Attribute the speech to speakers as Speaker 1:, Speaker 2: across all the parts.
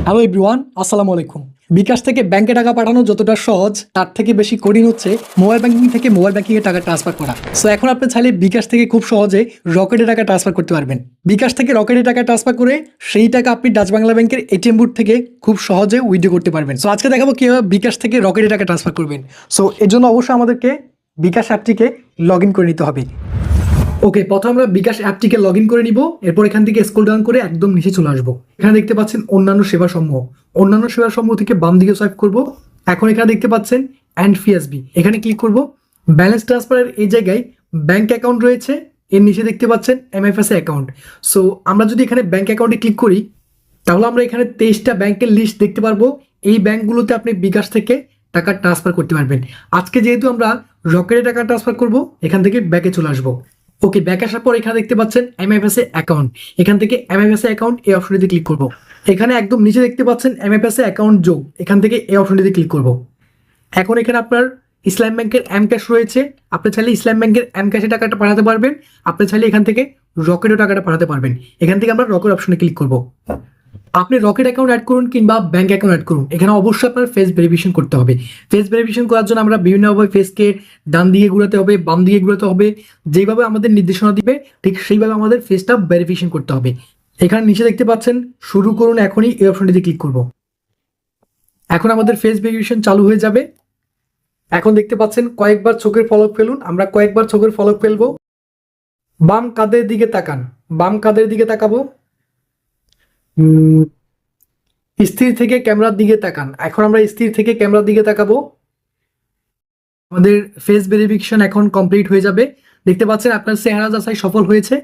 Speaker 1: Hello everyone, আসসালামু আলাইকুম। বিকাশ থেকে ব্যাংকে টাকা পাঠানো যতটা সহজ তার থেকে বেশি কঠিন হচ্ছে মোবাইল ব্যাংকিং থেকে মোবাইল ব্যাংকিংয়ে টাকা ট্রান্সফার করা। সো এখন আপনি চাইলে বিকাশ থেকে খুব সহজে রকেটে টাকা ট্রান্সফার করতে পারবেন। বিকাশ থেকে রকেটে টাকা ট্রান্সফার করে সেই টাকা আপনি ডাচ বাংলা ব্যাংকের এটিএম বুথ থেকে খুব সহজে উইথড্র করতে পারবেন। সো আজকে দেখাবো কীভাবে বিকাশ থেকে রকেটে টাকা ট্রান্সফার করবেন। সো এর জন্য অবশ্যই আমাদেরকে বিকাশ অ্যাপটিকে লগ ইন করে নিতে হবে। ওকে, প্রথমে আমরা বিকাশ অ্যাপটিকে লগ ইন করে নিব। এরপর এখান থেকে স্ক্রল ডাউন করে একদম নিচে চলে আসবো। এখানে দেখতে পাচ্ছেন অন্যান্য সেবাসমূহ। অন্যান্য সেবাসমূহ থেকে বাম দিকে সোয়াইপ করব। এখন এখানে দেখতে পাচ্ছেন অ্যান্ড ফিএসবি, এখানে ক্লিক করব। ব্যালেন্স ট্রান্সফারের এই জায়গায় ব্যাংক অ্যাকাউন্ট রয়েছে, এর নিচে দেখতে পাচ্ছেন এমএফএসএ অ্যাকাউন্ট। সো আমরা যদি এখানে ব্যাংক অ্যাকাউন্টে ক্লিক করি তাহলে আমরা এখানে 23টা ব্যাংকের লিস্ট দেখতে পারবো। এই ব্যাংকগুলোতে আপনি বিকাশ থেকে টাকা ট্রান্সফার করতে পারবেন। আজকে যেহেতু আমরা রকেটে টাকা ট্রান্সফার করব, এখান থেকে ব্যাকে চলে আসবো। ওকে, ব্যাক আসার পর এখানে দেখতে পাচ্ছেন এমএফএসএ অ্যাকাউন্ট। এখান থেকে এমএফএসএ অ্যাকাউন্ট এই অপশনটিতে ক্লিক করব। এখানে একদম নিচে দেখতে পাচ্ছেন এমএফএসএ অ্যাকাউন্ট যোগ, এখান থেকে এই অপশনটিতে ক্লিক করব। এখন এখানে আপনার ইসলাম ব্যাংকের এম ক্যাশ রয়েছে, আপনি চাইলে ইসলাম ব্যাংকের এম ক্যাশে টাকাটা পাঠাতে পারবেন। আপনি চাইলে এখান থেকে রকেটও টাকাটা পাঠাতে পারবেন। এখান থেকে আমরা রকেট অপশনে ক্লিক করব। আপনি রকেট অ্যাকাউন্ট অ্যাড করুন কিংবা ব্যাংক অ্যাকাউন্ট অ্যাড করুন, এখানে অবশ্যই আপনার ফেস ভেরিফিকেশন করতে হবে। ফেস ভেরিফিকেশন করার জন্য আমরা বিভিন্নভাবে ফেসকে ডান দিকে ঘুরাতে হবে, বাম দিকে ঘুরাতে হবে। যেভাবে আমাদের নির্দেশনা দিবে ঠিক সেইভাবে আমাদের ফেসটা ভেরিফিকেশন করতে হবে। এখানে নিচে দেখতে পাচ্ছেন শুরু করুন এখনই, এই অপশনটিতে ক্লিক করব। এখন আমাদের ফেস ভেরিফিকেশন চালু হয়ে যাবে। এখন দেখতে পাচ্ছেন কয়েকবার চোখের ফলক ফেলুন, আমরা কয়েকবার চোখের ফলক ফেলবো। বাম কাঁধের দিকে তাকান, বাম কাঁধের দিকে তাকাবো। স্থির থেকে ক্যামেরার দিকে তাকান, এখন আমরা স্থির থেকে ক্যামেরার দিকে তাকাবো। আমাদের ফেস ভেরিফিকেশন এখন কমপ্লিট হয়ে যাবে। দেখতে পাচ্ছেন আপনার চেহারা যাচাই সফল হয়েছে।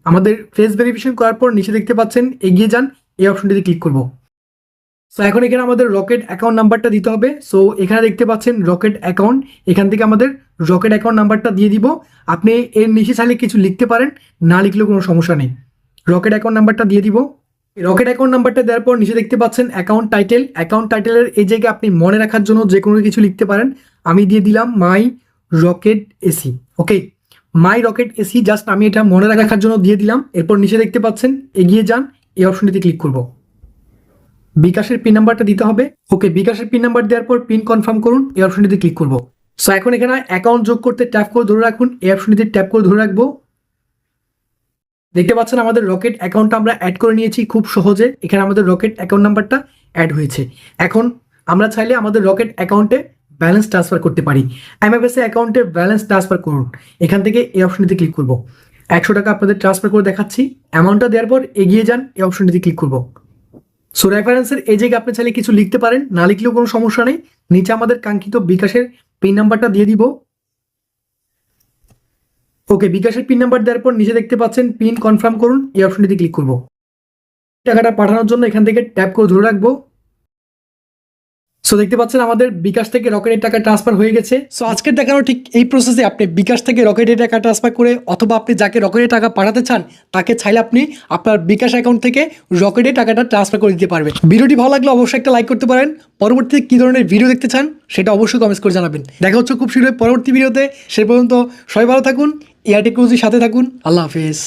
Speaker 1: আমাদের ফেস ভেরিফিকেশন করার পর নিচে দেখতে পাচ্ছেন এগিয়ে যান, এই অপশনটিতে ক্লিক করব। সো এখন এখানে আমাদের রকেট অ্যাকাউন্ট নাম্বারটা দিতে হবে। সো এখানে দেখতে পাচ্ছেন রকেট অ্যাকাউন্ট, এখান থেকে আমাদের রকেট অ্যাকাউন্ট নাম্বারটা দিয়ে দিব। আপনি এর নিচে চাইলে কিছু লিখতে পারেন, না লিখলেও কোনো সমস্যা নেই। রকেট অ্যাকাউন্ট নাম্বারটা দিয়ে দিব। রকেট অ্যাকাউন্ট নাম্বারটা দেওয়ার পর নিচে দেখতে পাচ্ছেন অ্যাকাউন্ট টাইটেল। অ্যাকাউন্ট টাইটেলের এই জায়গায় আপনি মনে রাখার জন্য যে কোনো কিছু লিখতে পারেন। আমি দিয়ে দিলাম মাই রকেট এসি। ওকে, মাই রকেট এসি, জাস্ট আমি এটা মনে রাখার জন্য দিয়ে দিলাম। এরপর নিচে দেখতে পাচ্ছেন এগিয়ে যান, এই অপশনটিতে ক্লিক করব। বিকাশের পিন নাম্বারটা দিতে হবে। ওকে, বিকাশের পিন নাম্বার দেওয়ার পর পিন কনফার্ম করুন, এই অপশনটিতে ক্লিক করব। সো এখন এখানে অ্যাকাউন্ট যোগ করতে ট্যাপ করে ধরে রাখুন, এই অপশনটিতে ট্যাপ করে ধরে রাখবো। দেখতে পাচ্ছেন আমাদের রকেট অ্যাকাউন্টটা আমরা অ্যাড করে নিয়েছি খুব সহজে। এখানে আমাদের রকেট অ্যাকাউন্ট নাম্বারটা অ্যাড হয়েছে। এখন আমরা চাইলে আমাদের রকেট অ্যাকাউন্টে ব্যালেন্স ট্রান্সফার করতে পারি। এমএফএসএ অ্যাকাউন্টে ব্যালেন্স ট্রান্সফার করুন, এখান থেকে এই অপশনটিতে ক্লিক করব। 100 টাকা আপনাদের ট্রান্সফার করে দেখাচ্ছি। অ্যামাউন্টটা দেওয়ার পর এগিয়ে যান, এই অপশনটিতে ক্লিক করব। সো রেফারেন্সের এই জায়গায় আপনি চাইলে কিছু লিখতে পারেন, না লিখলেও কোনো সমস্যা নেই। নিচে আমাদের কাঙ্ক্ষিত বিকাশের পিন নাম্বারটা দিয়ে দিব। ওকে, বিকাশের পিন নাম্বার দেওয়ার পর নিচে দেখতে পাচ্ছেন পিন কনফার্ম করুন, এই অপশনটিতে ক্লিক করব। টাকাটা পাঠানোর জন্য এখান থেকে ট্যাপ করে ধরে রাখবো। সো দেখতে পাচ্ছেন আমাদের বিকাশ থেকে রকেটের টাকা ট্রান্সফার হয়ে গেছে। সো আজকের দেখানো ঠিক এই প্রসেসে আপনি বিকাশ থেকে রকেটের টাকা ট্রান্সফার করে অথবা আপনি যাকে রকেটের টাকা পাঠাতে চান তাকে চাইলে আপনি আপনার বিকাশ অ্যাকাউন্ট থেকে রকেটের টাকাটা ট্রান্সফার করে দিতে পারবেন। ভিডিওটি ভালো লাগলে অবশ্যই একটা লাইক করতে পারেন। পরবর্তীতে কী ধরনের ভিডিও দেখতে চান সেটা অবশ্যই কমেন্টস করে জানাবেন। দেখা হচ্ছে খুব শীঘ্রই পরবর্তী ভিডিওতে। সে পর্যন্ত সবাই ভালো থাকুন, এআই টেকনোলজির সাথে থাকুন। আল্লাহ হাফেজ।